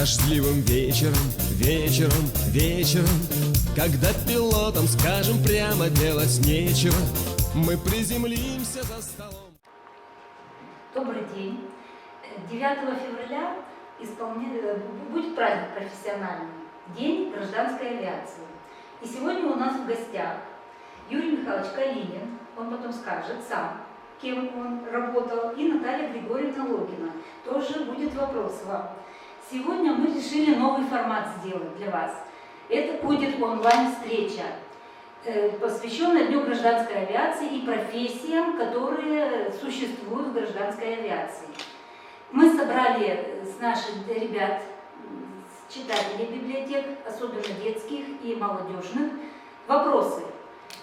Дождливым вечером, вечером, вечером, когда пилотам скажем прямо делать нечего, мы приземлимся за столом. Добрый день. 9 февраля будет праздник профессиональный, День гражданской авиации. И сегодня у нас в гостях Юрий Михайлович Калинин, он потом скажет сам, кем он работал, и Наталья Григорьевна Логина. Тоже будет вопрос вам. Сегодня мы решили новый формат сделать для вас. Это будет онлайн-встреча, посвященная Дню гражданской авиации и профессиям, которые существуют в гражданской авиации. Мы собрали с наших ребят, читателей библиотек, особенно детских и молодежных, вопросы,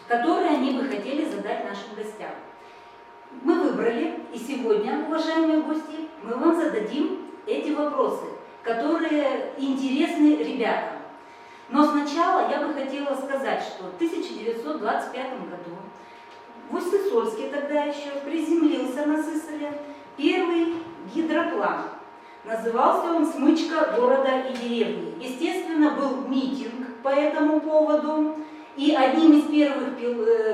которые они бы хотели задать нашим гостям. Мы выбрали, и сегодня, уважаемые гости, мы вам зададим эти вопросы, которые интересны ребятам. Но сначала я бы хотела сказать, что в 1925 году в Усть-Сысольске тогда еще приземлился на Сысоле первый гидроплан. Назывался он «Смычка города и деревни». Естественно, был митинг по этому поводу. И одним из первых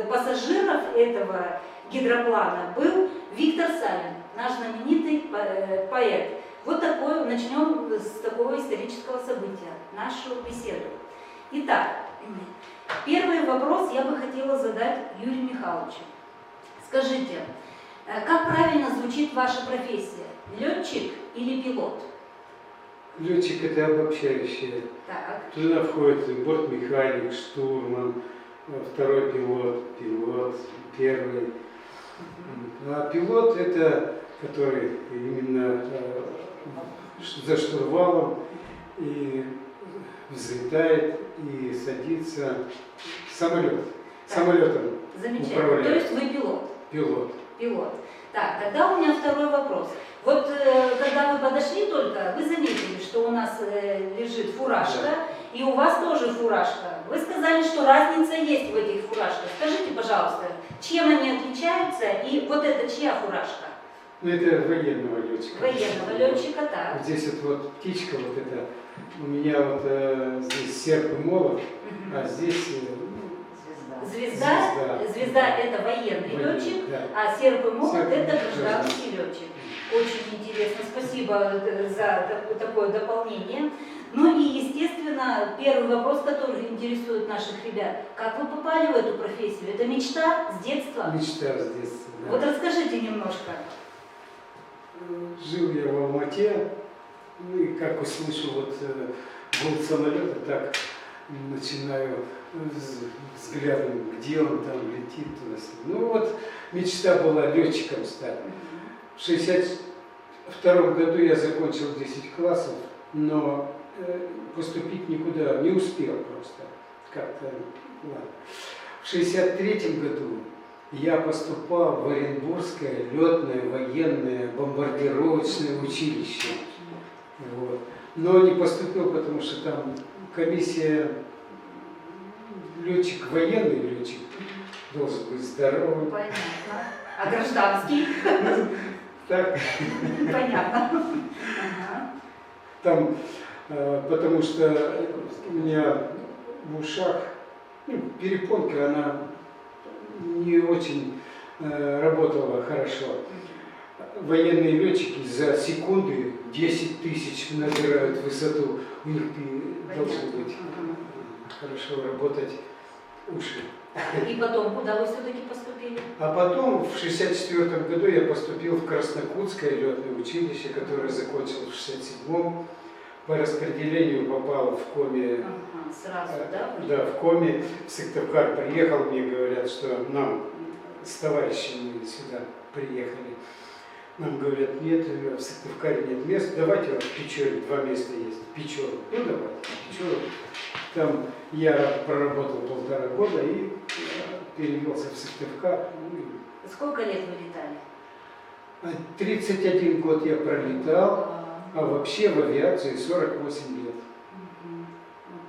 пассажиров этого гидроплана был Виктор Савин, наш знаменитый поэт. Вот такой, начнем с такого исторического события, нашу беседу. Итак, первый вопрос я бы хотела задать Юрию Михайловичу. Скажите, как правильно звучит ваша профессия? Летчик или пилот? Летчик — это обобщающее. Так. Туда входит бортмеханик, штурман, второй пилот, первый. А пилот — это который именно за штурвалом и взлетает и садится самолетом. Замечательно. Управляет. То есть вы пилот? Пилот. Так, тогда у меня второй вопрос. Вот когда вы подошли только, вы заметили, что у нас лежит фуражка, Да. и у вас тоже фуражка. Вы сказали, что разница есть в этих фуражках. Скажите, пожалуйста, чем они отличаются, и вот это чья фуражка? Ну, это военного летчика. Военного летчика, так. Здесь вот птичка, вот это, у меня вот здесь серп и молот, а здесь Звезда это военный летчик, да. а серп и молот Серп это гражданский. гражданский летчик. Очень интересно, спасибо за такое дополнение. Ну и, естественно, первый вопрос, который интересует наших ребят. Как вы попали в эту профессию? Это мечта с детства? Мечта с детства, да. Вот расскажите немножко. Жил я в Алмате, ну и как услышу вот гул самолета, так начинаю взглядом, где он там летит туда. Ну вот мечта была летчиком стать. В 1962 году я закончил 10 классов, но поступить никуда не успел просто. Как-то, ладно. В 1963 году я поступал в Оренбургское летное военное бомбардировочное училище. Вот. Но не поступил, потому что там комиссия, летчик, военный летчик, должен быть здоровым. Понятно. А гражданский? Так. Понятно. Там, потому что у меня в ушах перепонка, она не очень работала хорошо. Военные летчики за секунды 10 тысяч набирают высоту, у них должны быть хорошо работать уши. И потом, куда вы все-таки поступили? А потом, в 1964 году, я поступил в Краснокутское летное училище, которое закончил в 1967. По распределению попал в Коми. Сразу, да? Да, в Коми. В Сыктывкар приехал, мне говорят, что нам с товарищами сюда приехали. Нам говорят, нет, в Сыктывкаре нет мест, давайте вот в Печоре 2 места есть. Печору. Ну давайте, Печору. Там я проработал 1,5 года и перевелся в Сыктывкар. Сколько лет вы летали? 31 год я пролетал, а вообще в авиации 48 лет.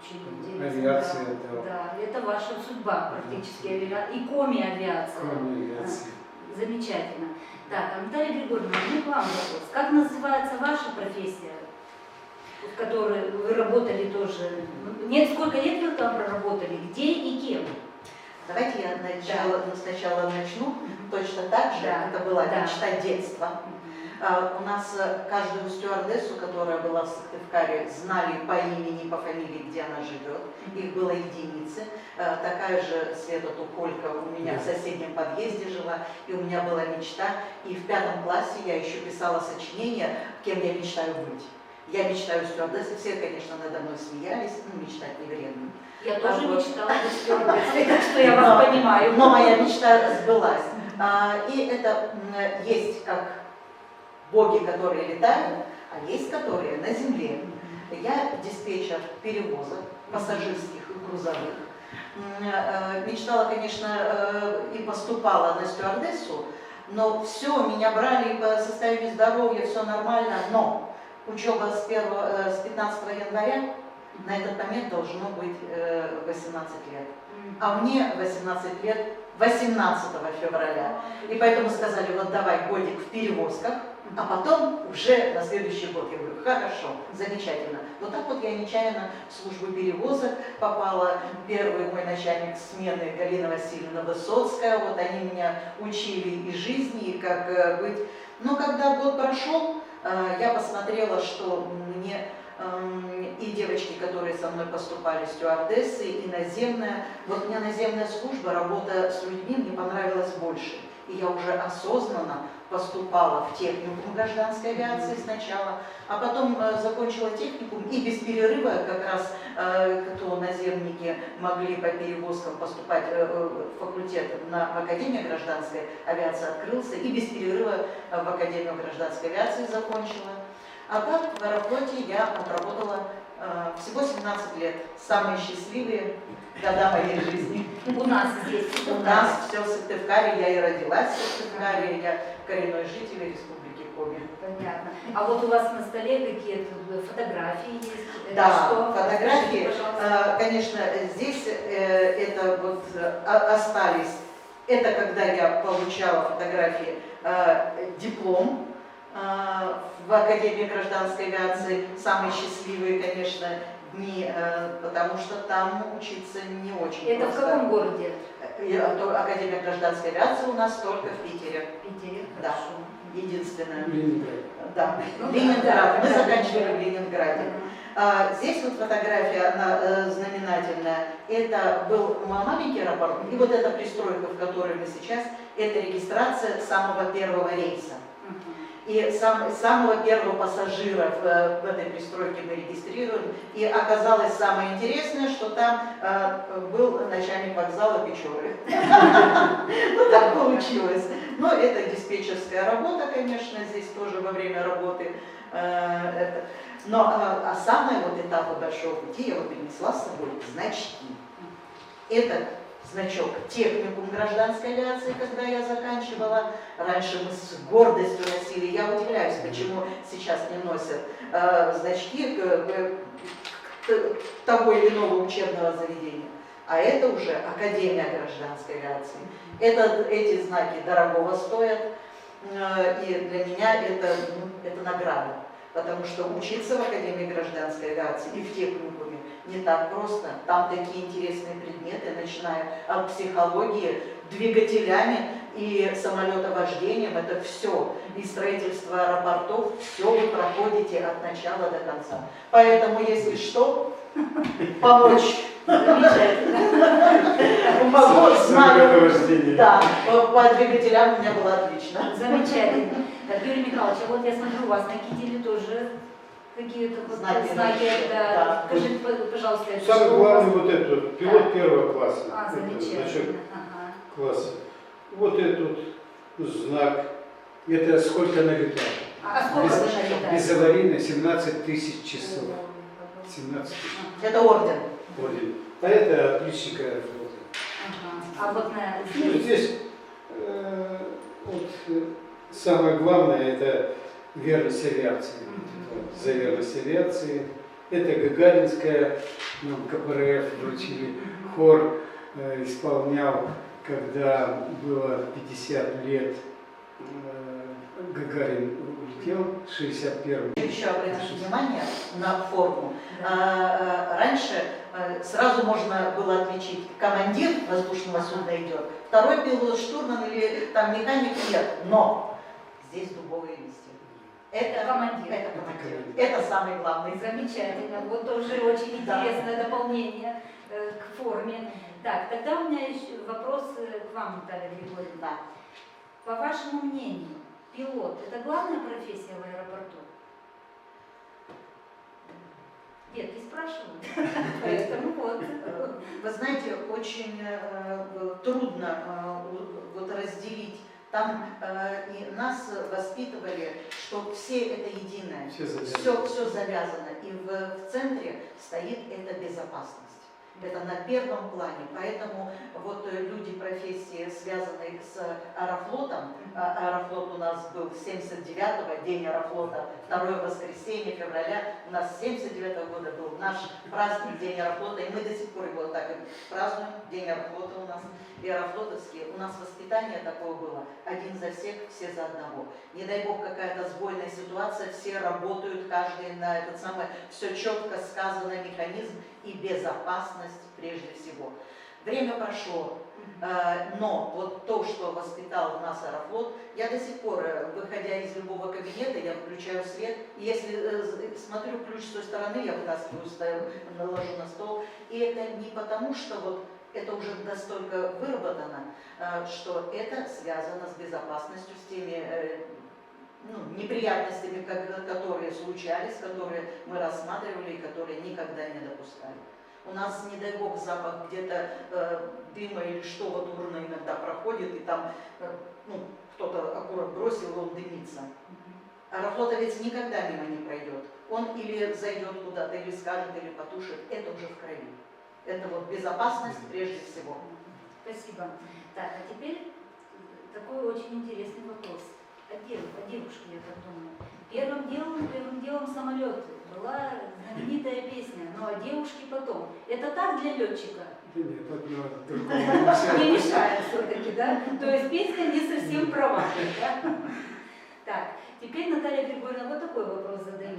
Очень интересно. Авиация, да. Да, это ваша судьба практически. И коми-авиация. Коми-авиация. Замечательно. Так, Наталья Григорьевна, мне к вам вопрос. Как называется ваша профессия? в которой вы работали тоже. Нет, сколько лет вы там проработали, где и кем? Давайте я сначала начну. Точно так же, Да. это была Да. мечта детства. У нас каждую стюардессу, которая была в Сыктывкаре, знали по имени, по фамилии, где она живет. Их было единицы. Такая же Света Тухолька у меня в соседнем подъезде жила, и у меня была мечта. И в 5 классе я еще писала сочинение, кем я мечтаю быть. Я мечтаю стюардессой. Все, конечно, надо мной смеялись, мечтать не вредно. Я тоже вот. мечтала быть стюардессой, так что я вас понимаю. Но моя мечта сбылась. И это есть как боги, которые летают, а есть которые на земле. Я диспетчер перевозок пассажирских и грузовых. Мечтала, конечно, и поступала на стюардессу, но все, меня брали по состоянию здоровья, все нормально, но учеба с 15 января на этот момент должно быть 18 лет. А мне 18 лет 18 февраля. И поэтому сказали, вот давай годик в перевозках, а потом уже на следующий год. Я говорю, хорошо, замечательно. Вот так вот я нечаянно в службу перевозок попала. Первый мой начальник смены Галина Васильевна Высоцкая. Вот они меня учили и жизни, и как быть. Но когда год прошел, я посмотрела, что мне и девочки, которые со мной поступали, стюардессы, и наземная. Вот мне наземная служба, работа с людьми мне понравилась больше. И я уже осознанно поступала в техникум гражданской авиации сначала, а потом закончила техникум и без перерыва как раз, кто наземники могли по перевозкам поступать, факультет в Академию гражданской авиации открылся, и без перерыва в Академию гражданской авиации закончила. А так в Аэрофлоте я отработала всего 17 лет. Самые счастливые года моей жизни. У нас здесь. У нас все в Сыктывкаре, я и родилась в Сыктывкаре, я коренной житель Республики Коми. Понятно. А вот у вас на столе какие-то фотографии есть? Это Да, что? фотографии, Скажите, пожалуйста. конечно, здесь это вот остались. Это когда я получала фотографии, диплом в Академии гражданской авиации. Самые счастливые, конечно, дни, потому что там учиться не очень Это просто. в каком городе? Академия гражданской авиации у нас только в Питере. В Питере. Да. Хорошо. Единственное. Ленинград. Да, Ну, Ленинград. Мы да, заканчивали в Ленинграде. Ага. Здесь вот фотография, она знаменательная. Это был маленький аэропорт, и вот эта пристройка, в которой мы сейчас, это регистрация самого первого рейса. И самого первого пассажира в этой пристройке мы регистрируем. И оказалось самое интересное, что там был начальник вокзала Печоры. Ну так получилось. Но это диспетчерская работа, конечно, здесь тоже во время работы. Но самый вот этап большого пути я вот принесла с собой значки. Это значок техникум гражданской авиации, когда я заканчивала. Раньше мы с гордостью носили. Я удивляюсь, почему сейчас не носят значки того или иного учебного заведения. А это уже Академия гражданской авиации. Эти знаки дорогого стоят. И для меня это награда. Потому что учиться в Академии гражданской авиации и в техникуме не так просто. Там такие интересные предметы, начиная от психологии, двигателями и самолетовождением. Это все. И строительство аэропортов, все вы проходите от начала до конца. Поэтому, если что, помочь. Могу, знаю. Да, по двигателям у меня было отлично. Замечательно. Так, Юрий Михайлович, а вот я смотрю, у вас на кителе тоже какие-то вот Знаки. знаки. Да. Да. Скажите, пожалуйста, это Самый что у вас? главный вот этот, пилот первого класса. А, Это значок замечательно. Ага. класса. Вот этот знак. Это сколько налетало? А сколько вы налетаете? Безаварийно 17 тысяч часов. 17 тысяч. Это орден. Орден. А это отличника Аэрофлота. Ага. А вот на Ну, здесь самое главное это верность авиации. Вот, за верность авиации. Это Гагаринская, нам КПРФ вручили, хор исполнял, когда было 50 лет Гагарин улетел, 61-й. Еще обратите внимание на форму. Раньше сразу можно было отличить, командир воздушного судна идет, второй пилот, штурман или там механик нет, но здесь дубовые листья. Это командир. Это командир. Это самый главный. Замечательно. Вот тоже очень Да. интересное дополнение к форме. Так, тогда у меня еще вопрос к вам, Наталья Григорьевна. Да. По вашему мнению, пилот – это главная профессия в аэропорту? Нет, не спрашиваю. Поэтому вот. Вы знаете, очень трудно вот разделить. Там и нас воспитывали, что все это единое, Все завязано. все завязано. И в центре стоит эта безопасность. Это на первом плане. Поэтому вот люди профессии, связанные с Аэрофлотом, Аэрофлот у нас был 79-го, день Аэрофлота, 2 воскресенье февраля, у нас 79-го года был наш праздник, день Аэрофлота, и мы до сих пор его так и празднуем, день Аэрофлота у нас, и аэрофлотовские. У нас воспитание такое было, один за всех, все за одного. Не дай бог какая-то сбойная ситуация, все работают, каждый на этот самый, все четко сказано, механизм и безопасность прежде всего. Время прошло, но вот то, что воспитал в нас Аэрофлот, я до сих пор, выходя из любого кабинета, я включаю свет, и если смотрю ключ с той стороны, я вытаскиваю, ставлю, наложу на стол. И это не потому, что вот это уже настолько выработано, что это связано с безопасностью, с теми неприятностями, которые случались, которые мы рассматривали и которые никогда не допускали. У нас, не дай бог, запах где-то дыма или что, вот урна иногда проходит, и там кто-то аккурат бросил, и он дымится. Аэрофлотовец никогда мимо не пройдет. Он или зайдет куда-то, или скажет, или потушит. Это уже в крови. Это вот безопасность прежде всего. Спасибо. Так, а теперь такой очень интересный вопрос. О девушке, я так думаю. Первым делом самолеты. Была знаменитая песня, но о девушке потом. Это так для летчика? Да нет, одно другому не мешает. Не мешает все-таки, да? То есть песня не совсем права, да? Так, теперь, Наталья Григорьевна, вот такой вопрос задаю.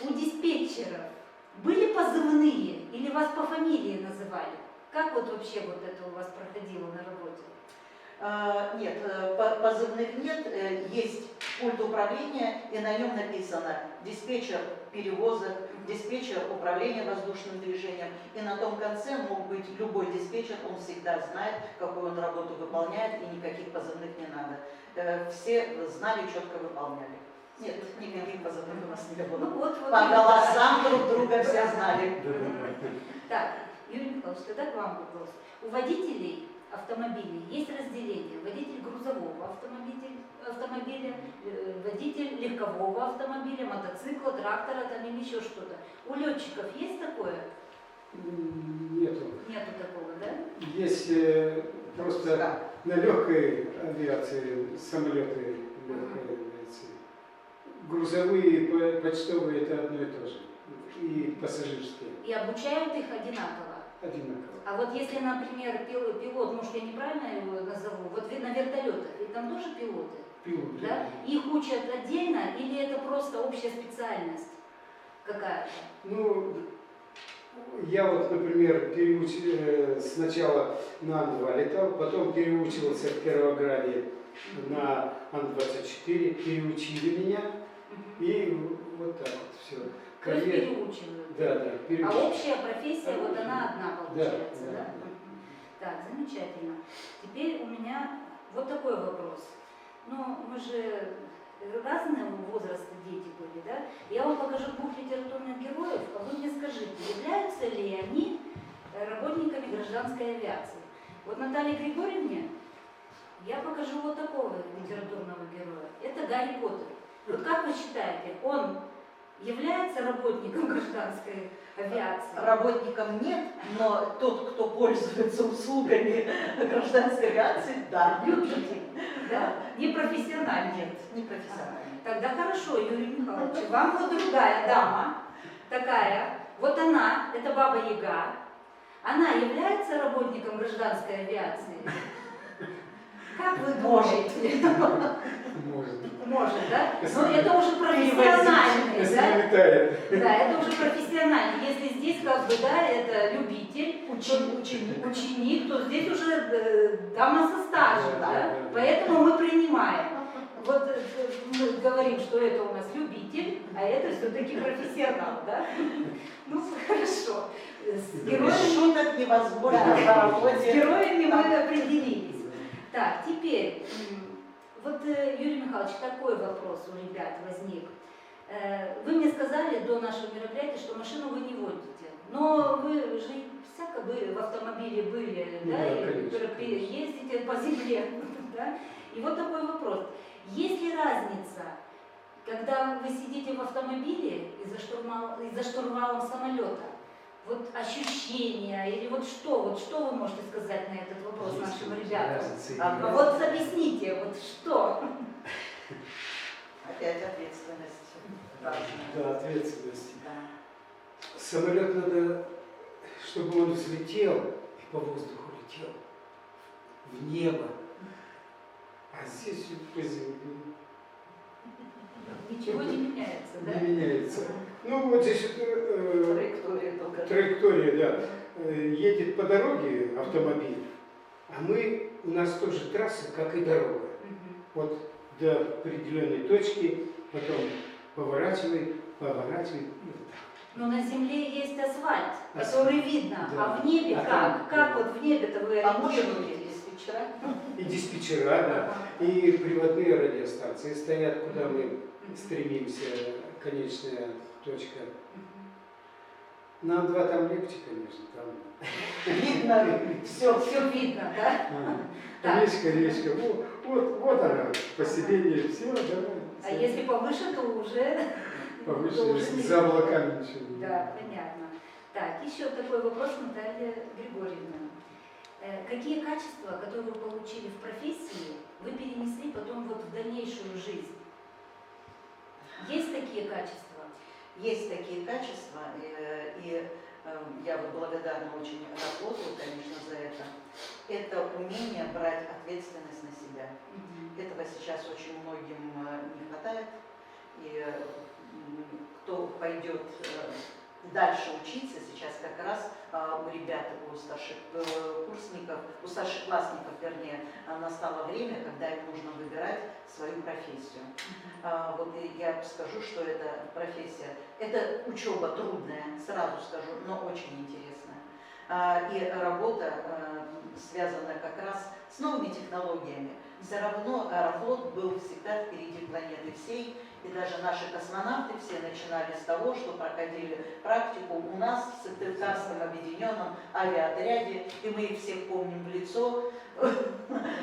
У диспетчеров были позывные или вас по фамилии называли? Как вот вообще вот это у вас проходило на работе? Нет, позывных нет, есть пульт управления, и на нем написано диспетчер перевозок, диспетчер управления воздушным движением, и на том конце мог быть любой диспетчер, он всегда знает, какую он работу выполняет, и никаких позывных не надо. Все знали, четко выполняли. Нет, никаких позывных у нас не было. Ну, вот, По голосам друг друга все знали. Так, Юрий Михайлович, тогда к вам вопрос. У водителей автомобилей есть разделение. Водитель грузового автомобиля, водитель легкового автомобиля, мотоцикла, трактора там, или еще что-то. У летчиков есть такое? Нету. Нету такого, да? Есть просто на легкой авиации самолеты легкой авиации. Грузовые, почтовые это одно и то же. И пассажирские. И обучают их одинаково. Одинаково. А вот если, например, пилот, может, я неправильно его назову, вот на вертолетах, ведь там тоже пилоты, Пилот. да? Их учат отдельно или это просто общая специальность какая-то? Ну, я вот, например, сначала на Ан-2 летал, потом переучивался в Кировограде на Ан-24, переучили меня, и вот так вот все. То есть переучивают. Да, А общая профессия, вот она одна получается, Да, да? да. Так, замечательно. Теперь у меня вот такой вопрос. Ну, мы же разного возраста дети были, да? Я вам покажу 2 литературных героев, а вы мне скажите, являются ли они работниками гражданской авиации? Вот Наталье Григорьевне я покажу вот такого литературного героя. Это Гарри Поттер. Вот как вы считаете, он является работником гражданской авиации? Работникам нет, но тот, кто пользуется услугами гражданской авиации, да, любите. Да? Не профессиональный. Нет, не профессиональный. Тогда хорошо, Юрий Михайлович, вам вот другая дама, такая, вот она, это Баба Яга, она является работником гражданской авиации? Как вы Может. думаете? Может. Может, да? Если- Но это уже профессиональный, Если да? летает. Да, это уже профессионально. Если здесь как бы, да, это любитель, ученик, то здесь уже дама со стажем, Да, да? да. Поэтому мы принимаем. Вот мы говорим, что это у нас любитель, а это все-таки профессионал, да? Ну, хорошо. С Без героем, шуток невозможно Да. в с работе. героями мы определились. Так, теперь, вот, Юрий Михайлович, такой вопрос у ребят возник. Вы мне сказали до нашего мероприятия, что машину вы не водите, но вы же всяко были в автомобиле были, Ну да, да, и конечно. ездите по земле, да? И вот такой вопрос. Есть ли разница, когда вы сидите в автомобиле и за штурвалом самолета? Вот ощущения или вот что вы можете сказать на этот вопрос Есть нашим разница, ребятам? есть. А вот объясните, вот что? Опять ответственность важная. Да, ответственность. Да. Самолет надо, чтобы он взлетел и по воздуху летел в небо. А здесь по земле Ничего не меняется, да? не меняется. Ну вот здесь Траектория только. траектория, да. Едет по дороге автомобиль, а у нас тоже трасса, как и дорога. Мгм. Вот до определенной точки, потом поворачивай, и вот так. Но на земле есть асфальт, Асфальт, который видно, да. а в небе А как? там, Как да. вот в небе-то вы А может ориентируетесь? быть, диспетчера? И диспетчера, да, Ага. и приводные радиостанции стоят, куда мы Мгм. стремимся, конечная точка. Мгм. Нам два там легче, конечно, там. Видно все. Все видно, да? Так. Речка, вот она, поселение, все, давай. А если повыше, то уже... Повыше, то уже если не за видно. облаками ничего не Да, понятно. Так, еще такой вопрос, Наталья Григорьевна. Какие качества, которые вы получили в профессии, вы перенесли потом вот в дальнейшую жизнь? Есть такие качества? Есть такие качества, и я вот благодарна очень работаю, конечно, за это. Это умение брать ответственность на себя. Мгм. Этого сейчас очень многим не хватает. И кто пойдет дальше учиться, сейчас как раз у ребят, у старших курсников, у старшеклассников, вернее, настало время, когда им нужно выбирать свою профессию. Вот и я скажу, что эта профессия, это учеба трудная, сразу скажу, но очень интересная. И работа связана как раз с новыми технологиями. Все равно Аэрофлот был всегда впереди планеты всей, и даже наши космонавты все начинали с того, что проходили практику у нас в Сыктывкарском объединенном авиаотряде, и мы их всех помним в лицо,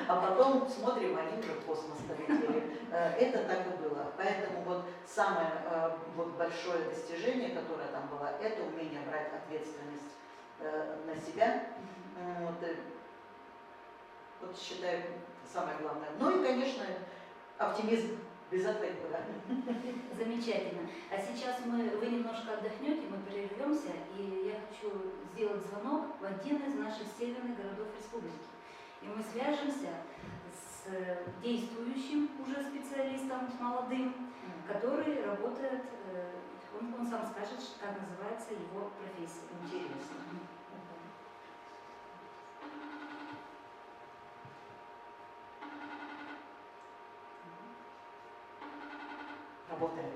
а потом смотрим, они уже в космос полетели. Это так и было. Поэтому вот самое вот большое достижение, которое там было, это умение брать ответственность на себя. Вот считаю, самое главное. Ну и, конечно, оптимизм без ответа. Замечательно. А сейчас вы немножко отдохнете, мы прервемся, и я хочу сделать звонок в один из наших северных городов республики. И мы свяжемся с действующим уже специалистом, с молодым, который работает, он сам скажет, как называется его профессия. Интересно. Работает.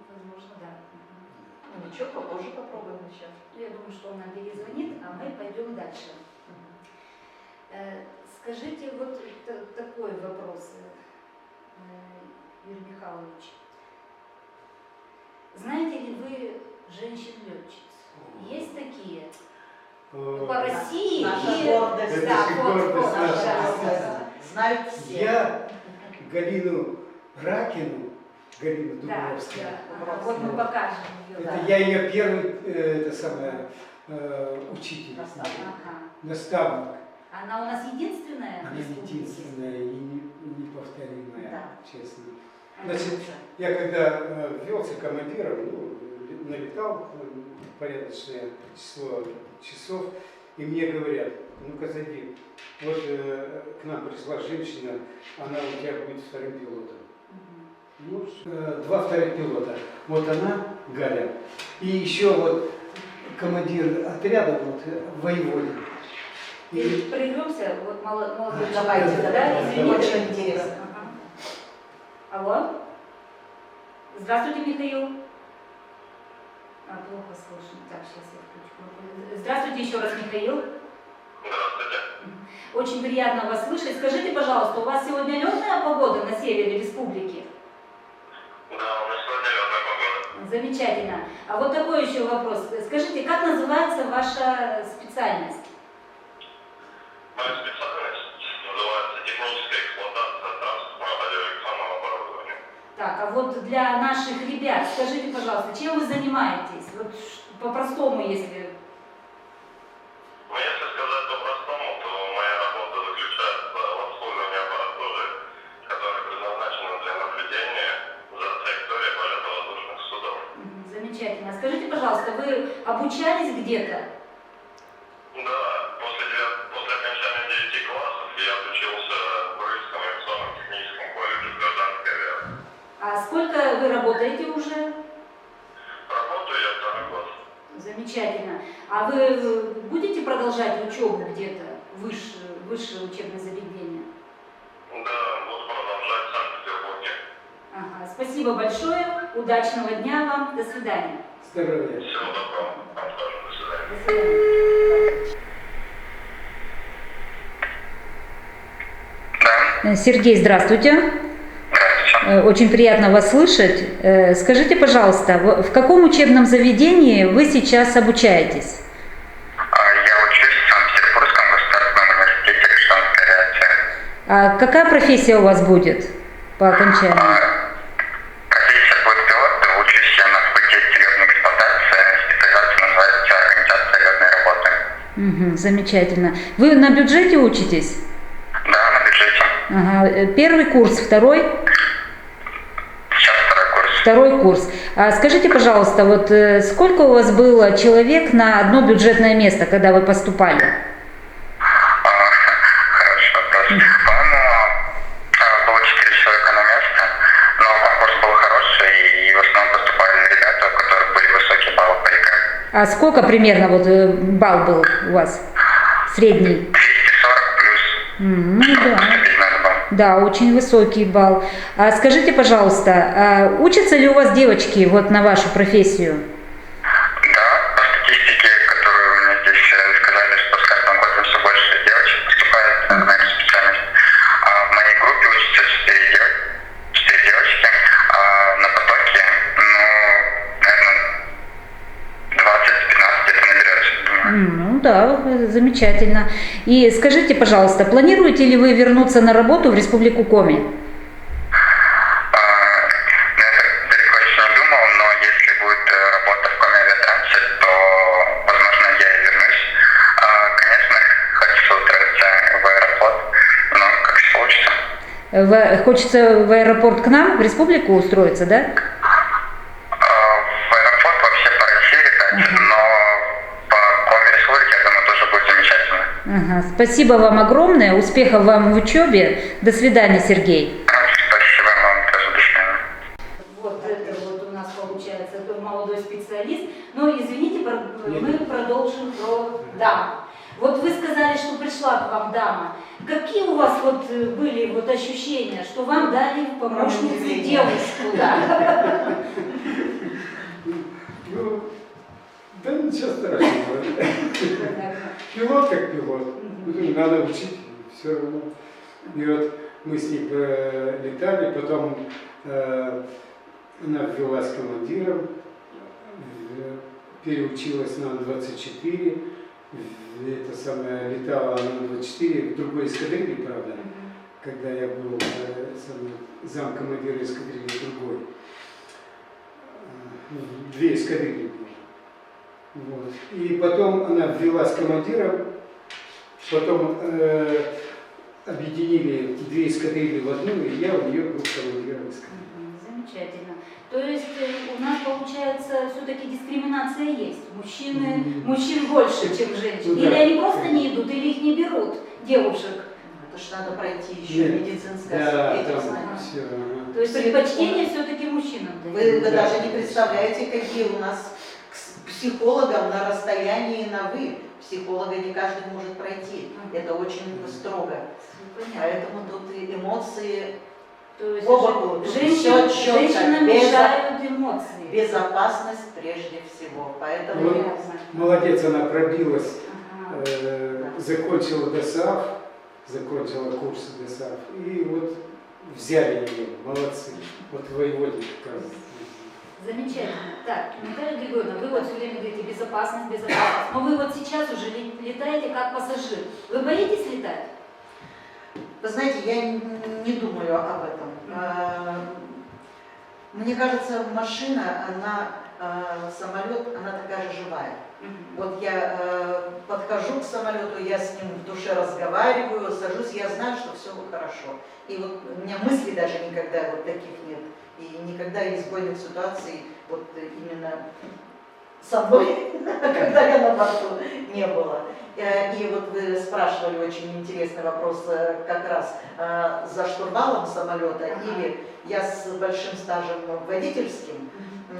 Возможно, да. Ну ничего, попозже попробуем еще. Я думаю, что он нам перезвонит, а мы пойдем дальше. Скажите, вот такой вопрос, Юрий Михайлович. Знаете ли вы женщин-летчиц? Есть такие? По России? Наша и- гордость. Это Да, же вот, гордость вот, наша, да, естественно. да. Знают все. Я Галину Ракину, Галину Да, Дубровскую, да. Вот мы покажем ее. это Да. я ее первый, учитель, Наставник. Ага. наставник. Она у нас единственная? в Она республике? единственная и неповторимая, Да. честно. Ага. Значит, я когда ввелся командиром, налетал порядочное число часов, И мне говорят, ну-ка зайди. Вот к нам пришла женщина, она у тебя будет вторым пилотом. Ну, два вторых пилота. Вот она, Галя. И еще вот командир отряда, вот, воеводин. И прервемся, вот молодой Давайте, человек, да, извините. очень интересно. Ага. Алло? Здравствуйте, Михаил. Плохо слышно. Так, сейчас я включу. Здравствуйте еще раз, Михаил. Здравствуйте. Очень приятно вас слышать. Скажите, пожалуйста, у вас сегодня летная погода на севере республики? Да, у нас сегодня летная погода. Замечательно. А вот такой еще вопрос. Скажите, как называется ваша специальность? Моя специальность называется техническая эксплуатация транспортного радиоэлектронного оборудования. Так, а вот для наших ребят, скажите, пожалуйста, чем вы занимаетесь? Вот по-простому, если... Но если сказать по-простому, то моя работа заключается в обслуживании аппаратуры, которая предназначена для наблюдения за траекторией полета воздушных судов. Замечательно. Скажите, пожалуйста, вы обучались где-то? Да, после окончания 9 классов я отучился в Рыльском авиационном техническом колледже гражданской авиации. А сколько вы работаете уже? Работаю я второй год. Замечательно. А вы будете продолжать учебу где-то, высшее учебное заведение? Да, буду продолжать в Санкт-Петербурге. Ага. Спасибо большое. Удачного дня вам. До свидания. Здоровья. Всего доброго. Вам тоже. До свидания. До свидания. Да. Сергей, здравствуйте. Здравствуйте. Очень приятно вас слышать. Скажите, пожалуйста, в каком учебном заведении вы сейчас обучаетесь? Я учусь в Санкт-Петербургском государственном университете гражданской авиации. А какая профессия у вас будет по окончании? Профессия будет пилот, учусь я на факультете летной эксплуатации, специализация называется организация летной работы. Угу, замечательно. Вы на бюджете учитесь? Да, на бюджете. Ага. Первый курс, второй? Сейчас второй курс. Второй курс. А скажите, пожалуйста, вот сколько у вас было человек на одно бюджетное место, когда вы поступали? Хороший вопрос. По-моему, было 4 человека на место, но конкурс был хороший, и в основном поступали ребята, у которых были высокие баллы по ЕГЭ. А сколько примерно вот балл был у вас? Средний? 240 плюс. Ну да. Поступить надо было. Да, очень высокий балл. А скажите, пожалуйста, а учатся ли у вас девочки вот на вашу профессию? Да, по статистике, которую у меня здесь сказали, что с каждым годом все больше девочек поступает на эту специальность. А в моей группе учатся 4 девочки, а на потоке, наверное, 20-15 это наберется. Ну да, замечательно. И скажите, пожалуйста, планируете ли вы вернуться на работу в Республику Коми? Я так далеко еще не думал, но если будет работа в Коми-авиатрансе, то, возможно, я и вернусь. Конечно, хочется устроиться в аэропорт, но как все получится. Хочется в аэропорт к нам, в республику устроиться, да? В аэропорт вообще по России летать, но по Коми-республике, я думаю, тоже будет замечательно. Ага. Спасибо вам огромное, успехов вам в учебе. До свидания, Сергей. Спасибо вам тоже, до свидания. Вот это вот у нас получается молодой специалист. Но извините, мы продолжим про дам. Вот вы сказали, что пришла к вам дама. Какие у вас вот были вот ощущения, что вам дали в помощнице девушку? Да. Ну, да ничего страшного. Пилот как пилот. Ну, надо учить, все равно. И вот мы с ней летали, потом она ввелась командиром, переучилась на Ан-24, это самое, летала Ан-24 в другой эскадрилье, правда, когда я был замкомандира эскадрильи другой. 2 эскадрильи было. Вот. И потом она ввелась командиром, потом объединили 2 эскадрильи в одну, и я у нее был командиром эскадрильи. Замечательно. Замечательно. То есть у нас получается все-таки дискриминация есть. Мужчин больше, чем женщин. Ну да. Или они просто не идут, или их не берут, девушек. Это ж надо пройти еще Нет. медицинское Да, свидетельство. там все. То есть предпочтение все-таки мужчинам Вы дают. вы Да. даже не представляете, какие у нас к психологам на расстоянии на «вы». Психолога не каждый может пройти. Это очень строго. Понятно. Поэтому тут и эмоции, То есть оба будут. женщинам Всё чётко, женщинам без- мешают эмоции. безопасность прежде всего. Поэтому Вот. Ясно. Молодец, она пробилась, Ага. закончила ДОСААФ, закончила курсы ДОСААФ, и вот взяли ее, молодцы. Вот воеводе как раз. Замечательно. Так, Наталья Григорьевна, вы вот все время говорите безопасность, безопасность. Но вы вот сейчас уже летаете как пассажир. Вы боитесь летать? вы знаете, я не думаю об этом. Мне кажется, машина, самолет, она такая же живая. Вот я подхожу к самолету, я с ним в душе разговариваю, сажусь, я знаю, что все хорошо. И вот у меня мыслей даже никогда вот таких нет. И никогда избойных ситуаций вот именно со мной, когда я на борту, не было. И вот вы спрашивали очень интересный вопрос как раз за штурвалом самолета, или я с большим стажем водительским,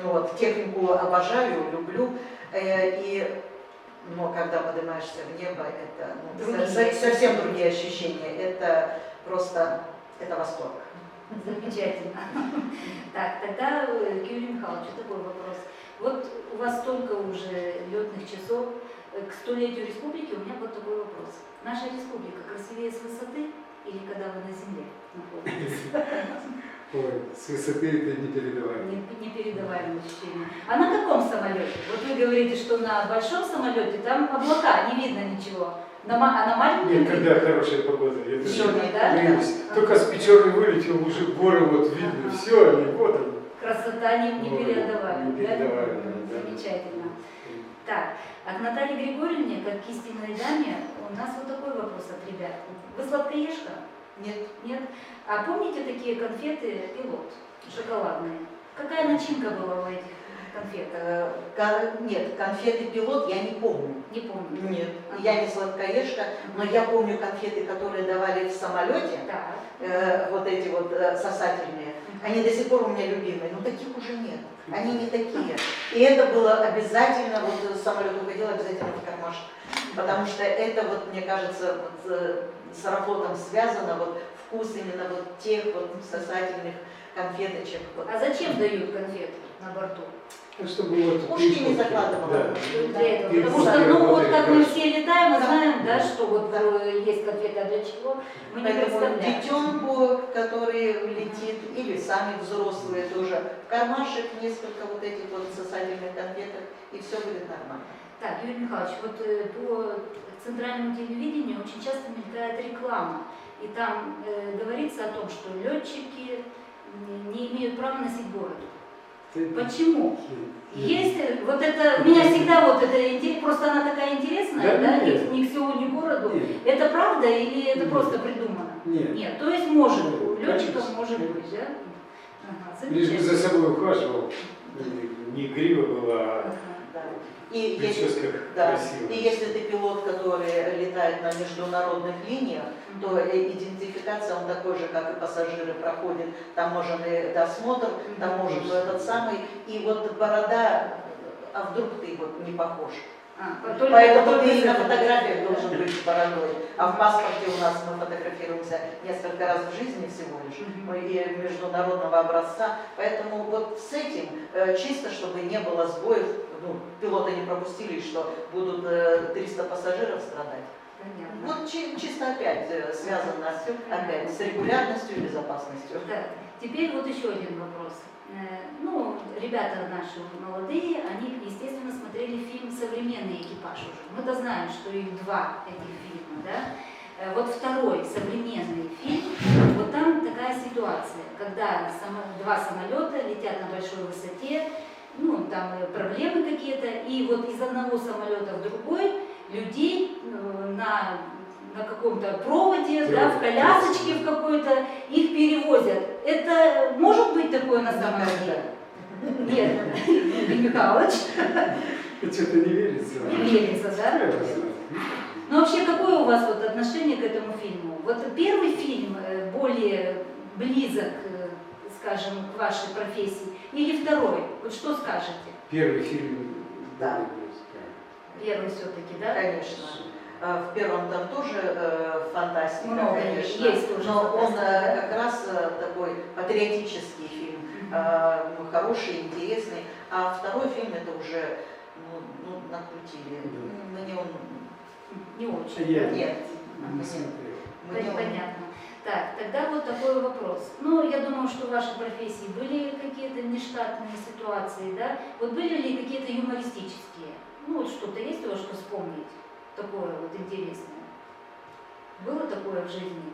вот, технику обожаю, люблю, но когда поднимаешься в небо, это совсем другие ощущения, это просто, это восторг. Замечательно. Так, тогда к Юрию Михайловичу такой вопрос. Вот у вас столько уже летных часов. К 100-летию республики у меня вот такой вопрос. Наша республика красивее с высоты или когда вы на земле находитесь? Ой, с высоты это не передавали. Непередаваемое ощущение. А на каком самолете? Вот вы говорите, что на большом самолете там облака, не видно ничего. А на маленьком? Нет, когда хорошая погода, я даже Чёрный, да? боюсь. Только с Печоры вылетел, уже горы вот видно, все, они вот они. Красота не Ой, передаваемая, не передаваемая, да? да. Замечательно. Так, а к Наталье Григорьевне, как к истинной даме, у нас вот такой вопрос от ребят. Вы сладкоежка? Нет. Нет? А помните такие конфеты «Пилот» шоколадные? Какая начинка была у этих конфет? Нет, конфеты «Пилот» я не помню. Не помню. Нет, я не сладкоежка, но я помню конфеты, которые давали в самолете, Так. вот эти вот сосательные. Они до сих пор у меня любимые, но таких уже нет. Они не такие. И это было обязательно, вот самолет уходил, обязательно в кармашек. Потому что это вот, мне кажется, вот, с Аэрофлотом связано, вот вкус именно вот тех вот сосательных конфеточек. Вот. А зачем дают конфеты на борту? Ну, чтобы вот Ушки не закладывала. Да. Для этого. И Потому что, вкусно ну вот работает как мы дальше. все летаем, мы Да. знаем, да, Да. что вот Да. есть конфеты, а для чего мы не Поэтому представляем. детенку, который летит, или сами взрослые тоже, в кармашек несколько вот этих вот сосательных конфеток, и все будет нормально. Так, Юрий Михайлович, вот по центральному телевидению очень часто мелькает реклама, и там говорится о том, что летчики не имеют права носить бороду. Почему? Есть вот это, меня всегда вот это просто она такая интересная, Да, да, нет. ни к селу, ни к городу. Нет. Это правда или это Нет. просто придумано? Нет. Нет, то есть может, у Конечно, летчиков может конечно. быть, да? Ага, Лишь бы замечательно. за собой ухаживал. Не грива была, а Ага. Да. И если, прическа да, красивая. и если ты пилот, который летает на международных линиях, то идентификация, он такой же, как и пассажиры, проходит таможенный досмотр, таможенный этот самый, и вот борода, а вдруг ты вот не похож? Поэтому ты на фотографиях должен быть с бородой. А в паспорте у нас мы фотографируемся несколько раз в жизни всего лишь, мы и международного образца. Поэтому вот с этим чисто, чтобы не было сбоев, ну, пилоты не пропустили, что будут 300 пассажиров страдать. Понятно. Вот чисто опять связано опять с регулярностью и безопасностью. Так, теперь вот еще один вопрос. Ну, ребята наши молодые, они, естественно, смотрели фильм «Современный экипаж» уже. Мы-то знаем, что их два этих фильма, да? Вот второй современный фильм, вот там такая ситуация, когда два самолета летят на большой высоте, ну, там проблемы какие-то, и вот из одного самолета в другой людей на каком-то проводе, да, в колясочке в какой-то, их перевозят. Это может быть такое на самом деле? Нет, Юрий Михайлович. Что-то не верится. Не верится, да? Ну вообще, какое у вас вот отношение к этому фильму? Вот первый фильм более близок, скажем, к вашей профессии, или второй? Вот что скажете? Первый фильм. Да. Первый все-таки, да? Конечно. В первом там тоже фантастика, Много конечно. есть тоже но он фантастика, да? как раз такой патриотический фильм, хороший, интересный. А второй фильм это уже накрутили. Мне он Не очень. Я нет. не смотрел. Мне он- Понятно. Так, тогда вот такой вопрос. Ну, я думаю, что в вашей профессии были какие-то нештатные ситуации, да? Вот были ли какие-то юмористические? Ну, вот что-то есть у вас, что вспомнить? Такое вот интересное. Было такое в жизни?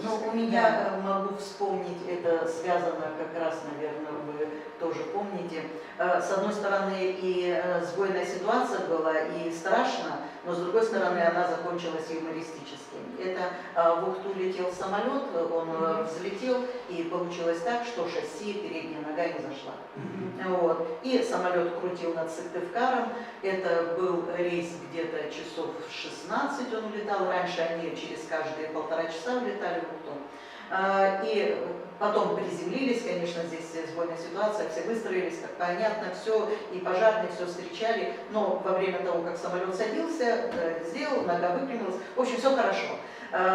Ну, у меня могу вспомнить, это связано как раз, наверное, вы тоже помните. С одной стороны, и сбойная ситуация была, и страшно, но с другой стороны, она закончилась юмористически. Это в Ухту летел самолет, он взлетел, и получилось так, что шасси, передняя нога не зашла. Вот. И самолет крутил над Сыктывкаром. Это был рейс где-то часов 16 он улетал. Раньше они через каждые 1,5 часа улетали в Ухту. И потом приземлились, конечно, здесь сбойная ситуация, все выстроились, как понятно, все, и пожарные все встречали. Но во время того, как самолет садился, сделал, нога выпрямилась. В общем, все хорошо.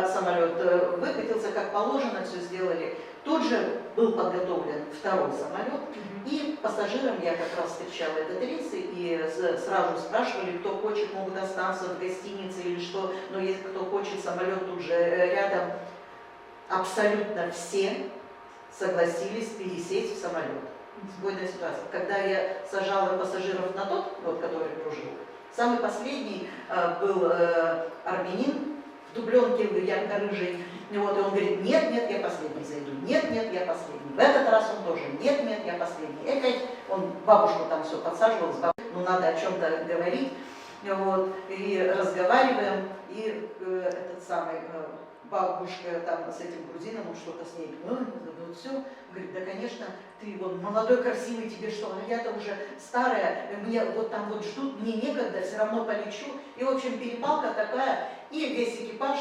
Самолет выкатился как положено, все сделали. Тут же был подготовлен второй самолет, и пассажирам я как раз встречала этот рейс, и сразу спрашивали, кто хочет, могут остаться в гостинице или что, но если кто хочет, самолет тут же рядом. Абсолютно все согласились пересесть в самолет. Сбойная ситуация. Когда я сажала пассажиров на тот, вот, который кружил, самый последний был армянин, в дубленке ярко-рыжий. Вот, и он говорит, нет, нет, я последний зайду, нет, нет, я последний. В этот раз он тоже, нет, нет, я последний. И опять он бабушку там все подсаживал, ну надо о чем-то говорить. Вот, и разговариваем, и этот самый бабушка там с этим грузином, он что-то с ней, вот все, говорит, да, конечно, ты вон молодой, красивый, тебе что, а я-то уже старая, мне вот там вот ждут, мне некогда, все равно полечу. И, в общем, перепалка такая, и весь экипаж,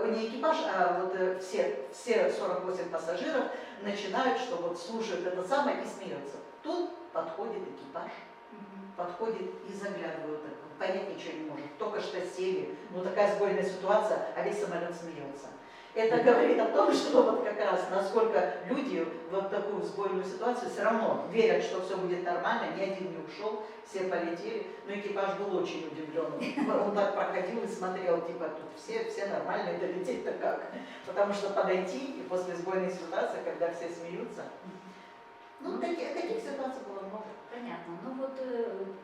не экипаж, а вот все 48 пассажиров начинают, что вот слушают это самое и смеются. Тут подходит экипаж, подходит и заглядывают, понять ничего не может, только что сели, ну такая сбойная ситуация, а весь самолет смеется. Это говорит о том, что вот как раз насколько люди в вот такую сбойную ситуацию все равно верят, что все будет нормально, ни один не ушел, все полетели, но экипаж был очень удивлен. Он так проходил и смотрел, типа тут все нормально, это лететь-то как? Потому что подойти и после сбойной ситуации, когда все смеются, ну таких ситуаций было много. Понятно. Ну вот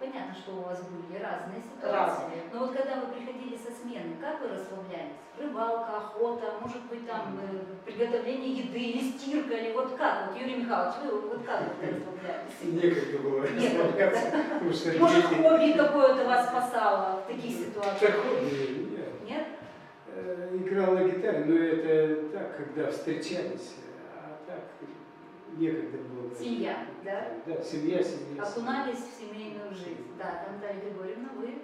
понятно, что у вас были разные ситуации. Разные. Но вот когда вы приходили со смены, как вы расслаблялись? Рыбалка, охота, может быть там приготовление еды или стирка, или вот как? Вот, Юрий Михайлович, вы вот как вы расслаблялись? Некогда было Некогда, расслабляться, потому что Может, дети- хобби какое-то вас спасало в таких ситуациях? Так, хобби, нет. Нет? Играл на гитаре, но это так, когда встречались, а так некогда было. Семья, да? Да, семья. Окунались в семейную жизнь. Да, Наталья Григорьевна, вы?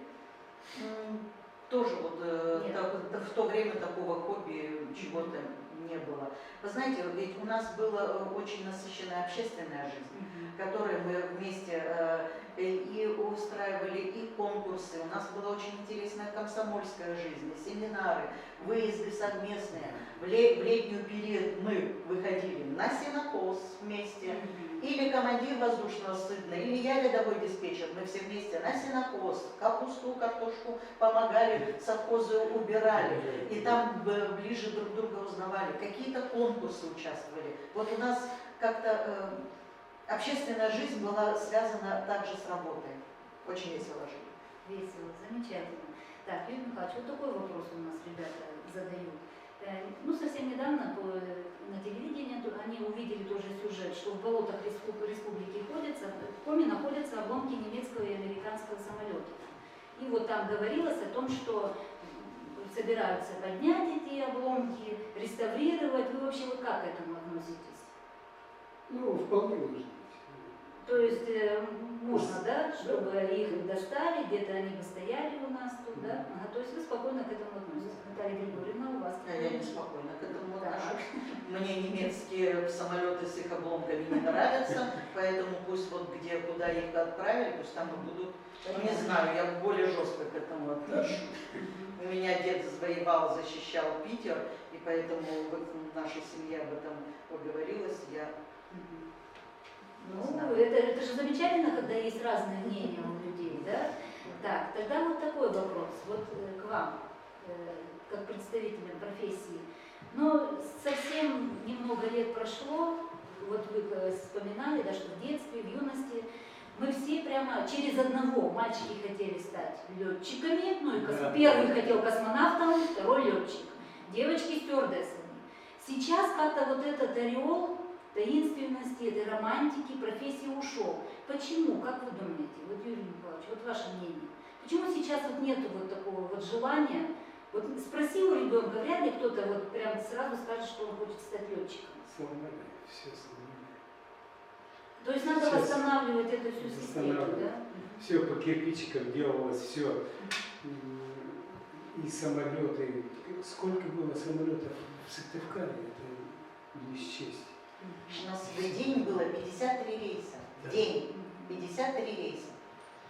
Тоже вот Нет. в то время такого хобби чего-то не было. Вы знаете, ведь у нас была очень насыщенная общественная жизнь, в которой мы вместе и устраивали и конкурсы. У нас была очень интересная комсомольская жизнь, семинары, выезды совместные. В летний период мы выходили на сенокос вместе, или командир воздушного судна, или я рядовой диспетчер. Мы все вместе на сенокос, капусту, картошку помогали, совхозы убирали. И там ближе друг друга узнавали. Какие-то конкурсы участвовали. Вот у нас как-то общественная жизнь была связана также с работой. Очень весело жили. Весело, замечательно. Так, Юрий Михайлович, вот такой вопрос у нас ребята задают. Ну, совсем недавно на телевидении они увидели тоже сюжет, что в болотах республики Коми находятся обломки немецкого и американского самолета. И вот там говорилось о том, что собираются поднять эти обломки, реставрировать. Вы вообще вот как к этому относитесь? Ну, вполне может быть. То есть можно, да, чтобы их достали, где-то они бы стояли у нас тут, да? Ага, то есть вы спокойно к этому относитесь. Наталья Григорьевна, у вас? А я неспокойно к этому Так. отношусь. Мне немецкие самолеты с их обломками не нравятся, поэтому пусть вот где, куда их отправили, пусть там и будут. Ну, не знаю, я более жестко к этому отношусь. У меня дед воевал, защищал Питер, и поэтому вот наша семья об этом поговорилась. Я Ну, знаю. это же замечательно, когда есть разные мнения у людей, да? Так, тогда вот такой вопрос, вот к вам, как представителям профессии. Но совсем немного лет прошло, вот вы вспоминали, да, что в детстве, в юности мы все прямо через одного, мальчики хотели стать летчиками, ну и Да. первый хотел космонавтом, второй летчик, девочки стюардессами. Сейчас как-то вот этот ореол таинственности, этой романтики, профессии ушел. Почему? Как вы думаете? Вот, Юрий Николаевич, вот ваше мнение. Почему сейчас вот нету вот такого вот желания? Вот спроси у ребенка, вряд ли кто-то вот прям сразу скажет, что он хочет стать летчиком. Сломали, все сломали. То есть надо Сейчас восстанавливать эту всю систему, восстанавливать. да? Все по кирпичикам делалось, все. И самолеты. Сколько было самолетов в Сыктывкаре, это не счесть. У нас в день было 53 рейса. Да. В день 53 рейса.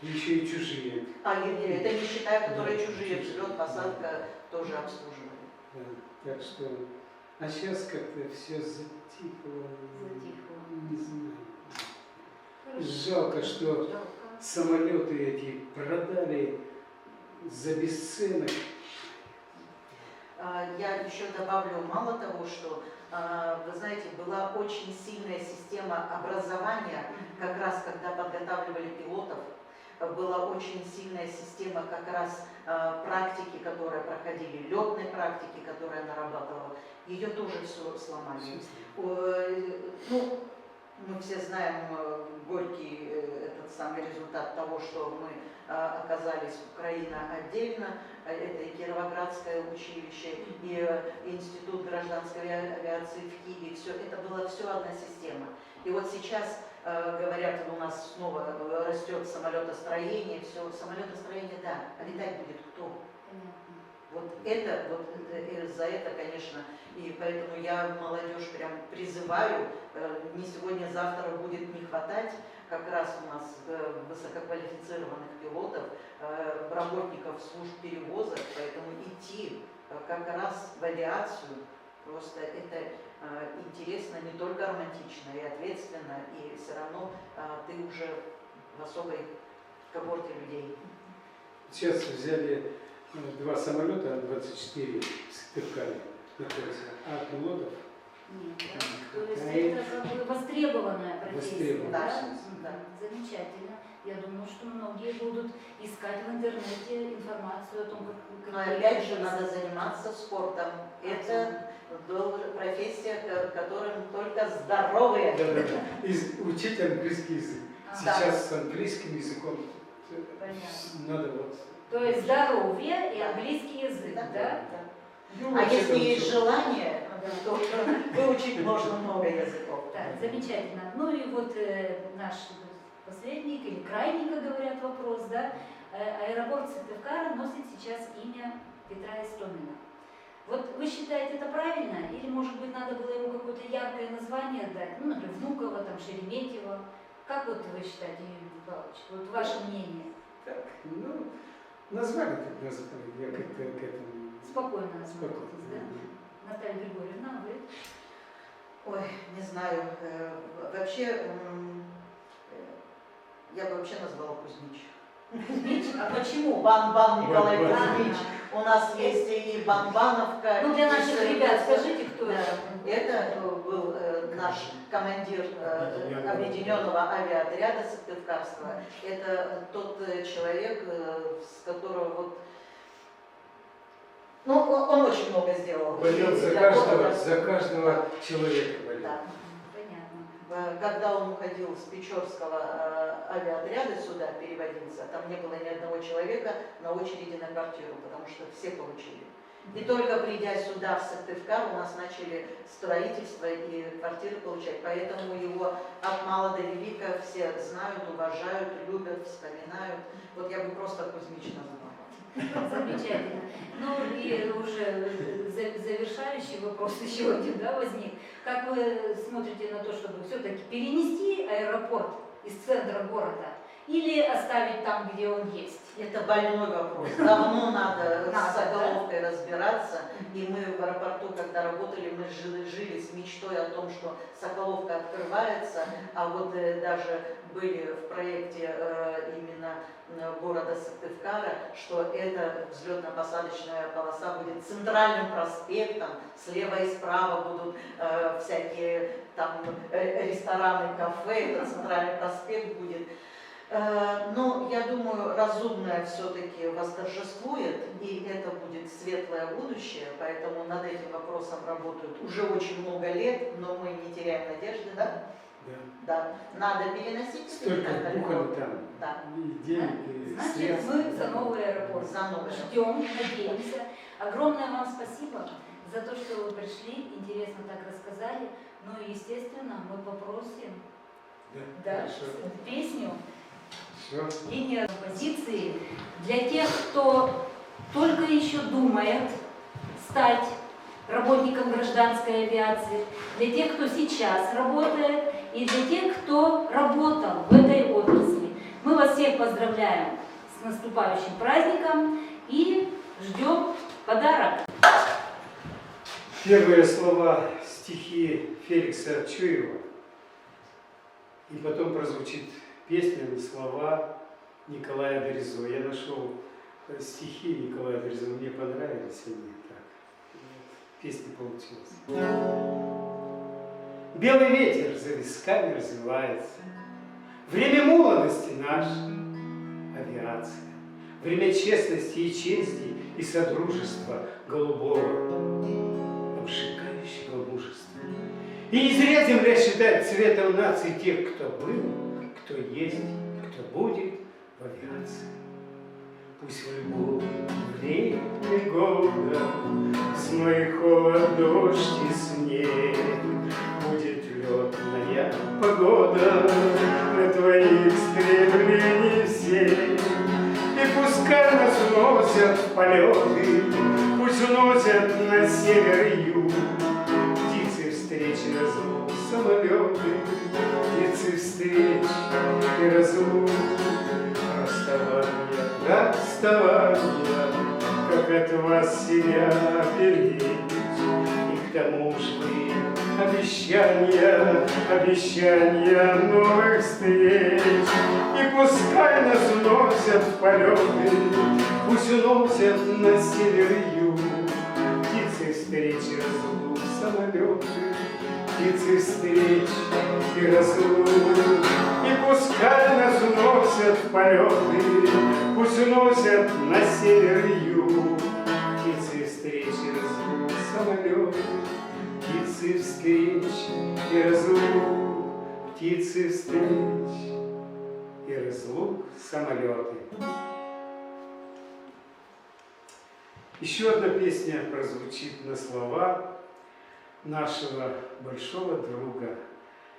И еще и чужие. Это не считая, которые чужие, взлет, посадка тоже обслуживали. Да. Так что, а сейчас как-то все затихло. Затихло. Не знаю. Хорошо. Жалко, что Жалко. самолеты эти продали за бесценок. Я еще добавлю, мало того, что, вы знаете, была очень сильная система образования, как раз когда подготавливали пилотов, была очень сильная система как раз практики, которые проходили, летной практики, которая нарабатывала, ее тоже все сломали. Ну, мы все знаем горький этот самый результат того, что мы оказались Украина отдельно, это и Кировоградское училище, и Институт гражданской авиации в Киеве, все, это была все одна система. И вот сейчас, говорят, у нас снова растет самолетостроение, все, самолетостроение, да, а летать будет кто? Понятно. Вот за это, конечно, и поэтому я молодежь прям призываю, не сегодня, завтра будет не хватать как раз у нас высококвалифицированных пилотов, работников служб перевозок, поэтому идти как раз в авиацию, просто это интересно, не только романтично и ответственно, и все равно ты уже в особой когорте людей. Сейчас взяли 2 самолета Ан-24 в Сыктывкаре находятся, а пилотов Нет, да? То есть это как бы востребованная профессия, Востребованная, да? да. Замечательно. Я думаю, что многие будут искать в интернете информацию о том, как... Но опять же надо заниматься спортом. Это профессия, которым только здоровые. Да. Учить английский язык. Сейчас с английским языком Понятно. надо вот. То есть здоровье и английский язык, да? Ну, А вообще если там есть всё. желание, то выучить можно много языков. Так, замечательно. Ну и вот наш последний или крайний, как говорят, вопрос, да? Аэропорт Сыктывкара носит сейчас имя Петра Истомина. Вот вы считаете это правильно? Или, может быть, надо было ему какое-то яркое название дать? Ну, например, Внуково, там, Шереметьево. Как вот вы считаете, Юрий Николаевич? Вот ваше мнение? Так, ну, назвали так назвали, я как-то к этому. Спокойно относитесь, Спокойно. да? Наталья Григорьевна, вы? Ой, не знаю. Вообще, я бы вообще назвала Кузьмич. Кузьмич? А почему? Бан-бан Николай Бан-бан. Кузьмич. У нас есть и Бан-бановка. Ну, для и наших всё ребят это. скажите, кто Да. это? Это был наш командир объединенного авиаотряда Сыктывкарского. Это тот человек, с которого вот... Ну, он очень много сделал. Болел за Для каждого, города. за каждого человека болел. Да. Понятно. Когда он уходил с Печорского авиаотряда сюда, переводился, там не было ни одного человека на очереди на квартиру, потому что все получили. И только придя сюда, в Сыктывкар, у нас начали строительство и квартиры получать. Поэтому его от мала до велика все знают, уважают, любят, вспоминают. Вот я бы просто Кузьмич назвала. Замечательно. Ну и уже завершающий вопрос еще один, да, возник. Как вы смотрите на то, чтобы все-таки перенести аэропорт из центра города или оставить там, где он есть? Это больной вопрос. Давно надо Надо, с Соколовкой разбираться. И мы в аэропорту, когда работали, мы жили с мечтой о том, что Соколовка открывается. А вот даже были в проекте именно города Сыктывкара, что эта взлетно-посадочная полоса будет центральным проспектом, слева и справа будут всякие там рестораны, кафе, это центральный проспект будет. Но я думаю, разумное все-таки восторжествует, и это будет светлое будущее, поэтому над этим вопросом работают уже очень много лет, но мы не теряем надежды, да? Да. Надо переносить. Столько вбухано там. Да. И денег, и Значит, средств. мы за новый аэропорт. За новый Ждем, надеемся. Огромное вам спасибо за то, что вы пришли, интересно так рассказали. Ну и, естественно, мы попросим Хорошо. песню Все. «Линия оппозиции» для тех, кто только еще думает стать работником гражданской авиации, для тех, кто сейчас работает, и для тех, кто работал в этой отрасли. Мы вас всех поздравляем с наступающим праздником и ждем подарок. Первые слова стихи Феликса Чуева, и потом прозвучит песня на слова Николая Доризо. Я нашел стихи Николая Доризо, мне понравились они так. Песня получилась. Белый ветер за висками развивается. Время молодости нашей авиация. Время честности и чести и содружества голубого, обжигающего мужества. И не зря земля считает цветом нации тех, кто был, кто есть, кто будет в авиации. Пусть в любое время года, зной, холод, дождь и снег, будет летная погода на твоих стремлениях всех. И пускай нас уносят в полеты, пусть уносят на север и юг, птицы встречи разлук, самолеты, птицы встреч и разлук, расставания, как от вас себя беречь, и к тому же вы обещания новых встреч. И пускай нас уносят в полеты, пусть уносят на север и юг, птицы встречи разлук, самолеты, птицы встреч и разлук. И пускай нас уносят в полеты, пусть уносят на север и юг, птицы встречи разлук, самолеты, птицы встреч и разлук, птицы встреч и разлук, самолеты. Еще одна песня прозвучит на слова нашего большого друга,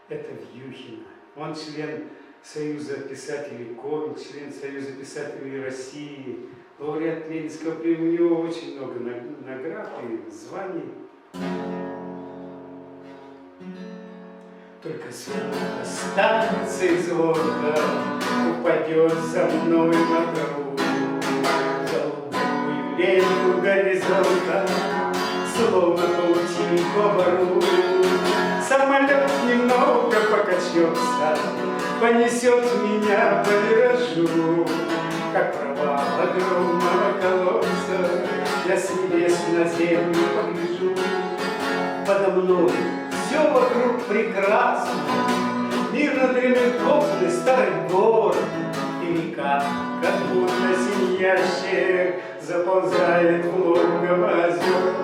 это Вьюхина. Он член Союза писателей КОМ, член Союза писателей России, лауреат Ленинского премии, у него очень много наград и званий. Только звук останется из воздуха, упадет за мной на траву, голубую ленту горизонта, словно паутинку оборву. Самолет немного покачется, понесет меня по виражу, как провал огромного колодца. Я с небес на землю погляжу, подо мной все вокруг прекрасно, мирно дремлет крупный старый город, и река, как будто синий ящик, заползает в логово озер.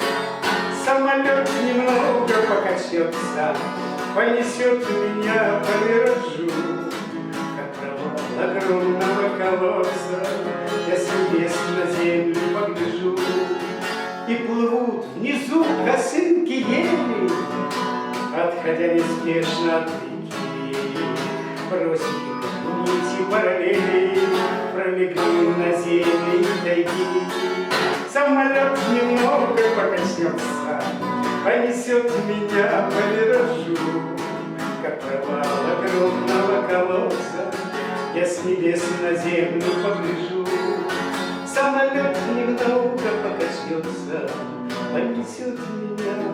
Самолет немного покачется, понесет меня по виражу, как провал огромного колодца. Я с небес на землю погляжу, и плывут внизу косынки ели, отходя неспешно от реки. Бросили нити параллели, промигнули на зелени тайги. Самолет немного покачнется, понесет меня по миражу, как провал огромного колодца. Я с небес на землю погляжу. Самолет немного покачнется, понесет меня